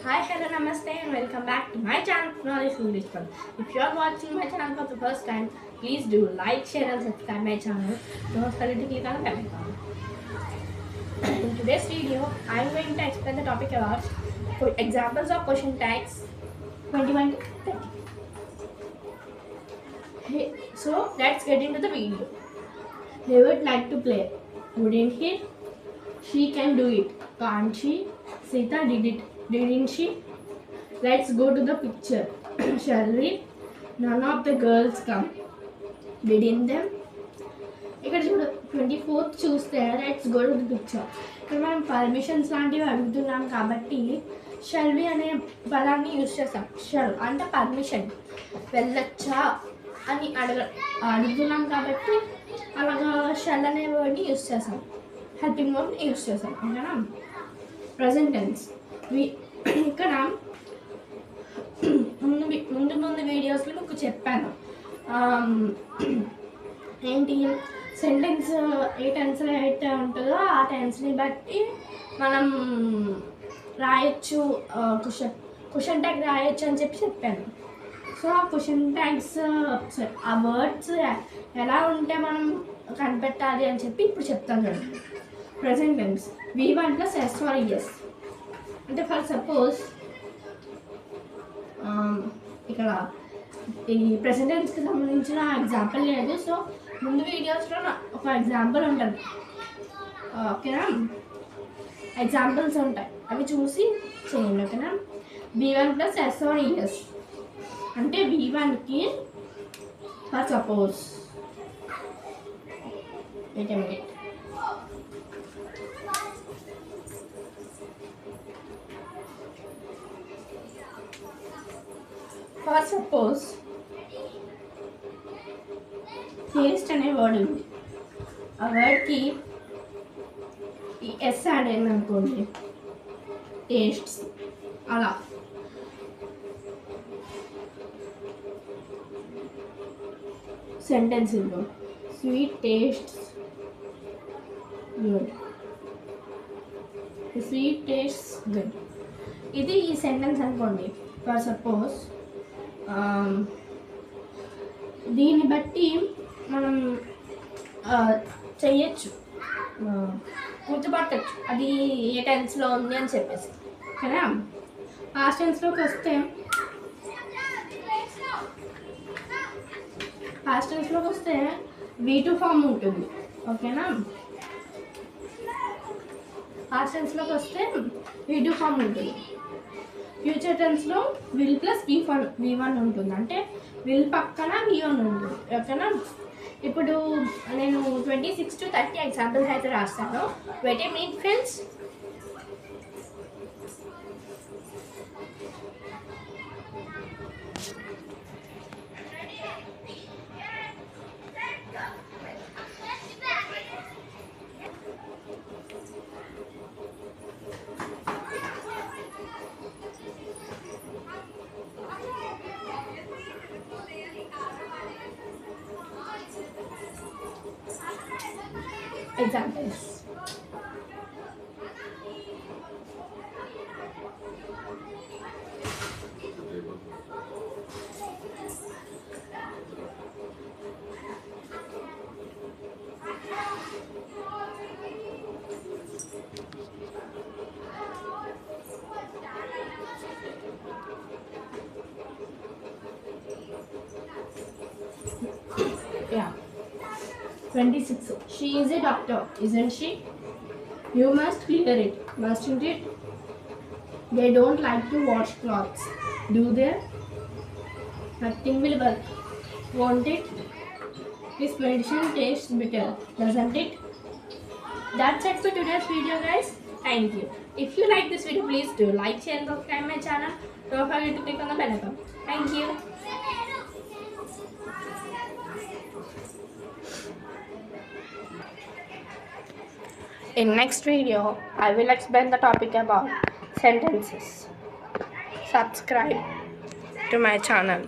Hi, hello, namaste, and welcome back to my channel, Knowledge English Fun. If you are watching my channel for the first time, please do like, share, and subscribe my channel. Don't forget to click on the bell icon. In today's video, I am going to explain the topic about examples of question tags 21 to 30. So let's get into the video. He would like to play, wouldn't he? She can do it, can't she? Sita did it, didn't she? Let's go to the picture, shall we? None of the girls come. Didn't them? ఇక్కడ చూడు 24th చూస్తే let's go to the picture. ఇక్కడ మనం permissions లాంటివి అడుగుతున్నాం కాబట్టి shall we అనే పదాన్ని యూజ్ చేస్తాం. షెల్ అంటే పర్మిషన్, వెళ్ళొచ్చా అని అడుగుతున్నాం కాబట్టి అలాగా షెల్ అనే వర్డ్ని యూజ్ చేస్తాం. హెల్పింగ్ వర్డ్ యూజ్ చేస్తాం. ఓకేనా? Present tense. ఇక్కడ ముందు వీడియోస్లో మీకు చెప్పాను ఏంటి సెంటెన్స్ ఏ టెన్స్లో అయితే ఉంటుందో ఆ టెన్స్ని బట్టి మనం రాయొచ్చు, క్వశ్చన్ ట్యాగ్ రాయొచ్చు అని చెప్పాను. సో ఆ క్వశ్చన్ ట్యాగ్స్ ఆ వర్డ్స్ ఎలా ఉంటే మనం కనిపెట్టాలి అని చెప్పి ఇప్పుడు చెప్తాను చూడండి. Present tense V1 + S or yes అంటే ఫర్ సపోజ్ ఇక్కడ ఈ ప్రెజెంట్ టెన్స్కి సంబంధించిన ఎగ్జాంపుల్ లేదు. సో ముందు వీడియోస్లో ఒక ఎగ్జాంపుల్ ఉంటుంది. ఓకేనా? ఎగ్జాంపుల్స్ ఉంటాయి, అవి చూసి చేయండి. ఓకేనా? V1 + S or yes అంటే V1కి for suppose for suppose taste అనే వర్డ్ ఉంది. ఆ వర్డ్కి ఈ ఎస్ యాడ్ అయింది అనుకోండి, టేస్ట్స్ అలా. సెంటెన్స్ ఇంకో sweet tastes good, sweet tastes good. ఇది ఈ సెంటెన్స్ అనుకోండి. ఫర్ సపోజ్ దీన్ని బట్టి మనం చెయ్యొచ్చు, గుర్తుపట్టచ్చు అది ఏ టెన్స్లో ఉంది అని చెప్పేసి. ఓకేనా? పాస్ట్ టెన్స్లోకి వస్తే V2 ఫామ్ ఉంటుంది. ఓకేనా? పాస్ట్ టెన్స్లోకి వస్తే V2 ఫామ్ ఉంటుంది. ఫ్యూచర్ టెన్స్లో విల్ + V1 ఉంటుంది. అంటే విల్ పక్కన V1 ఉంటుంది. ఓకేనా? ఇప్పుడు నేను 26 to 30 ఎగ్జాంపుల్స్ అయితే రాస్తాను. Wait a minute friends. Examples. Yeah. 26. She is a doctor, isn't she? You must clear it, mustn't it? They don't like to wash clothes, do they? Nothing will work, won't it? This medicine tastes bitter, doesn't it? That's it for today's video, guys. Thank you. If you like this video, please do like, share, and subscribe my channel. Don't forget to click on the bell icon. Thank you. In next video, I will explain the topic about sentences. Subscribe to my channel.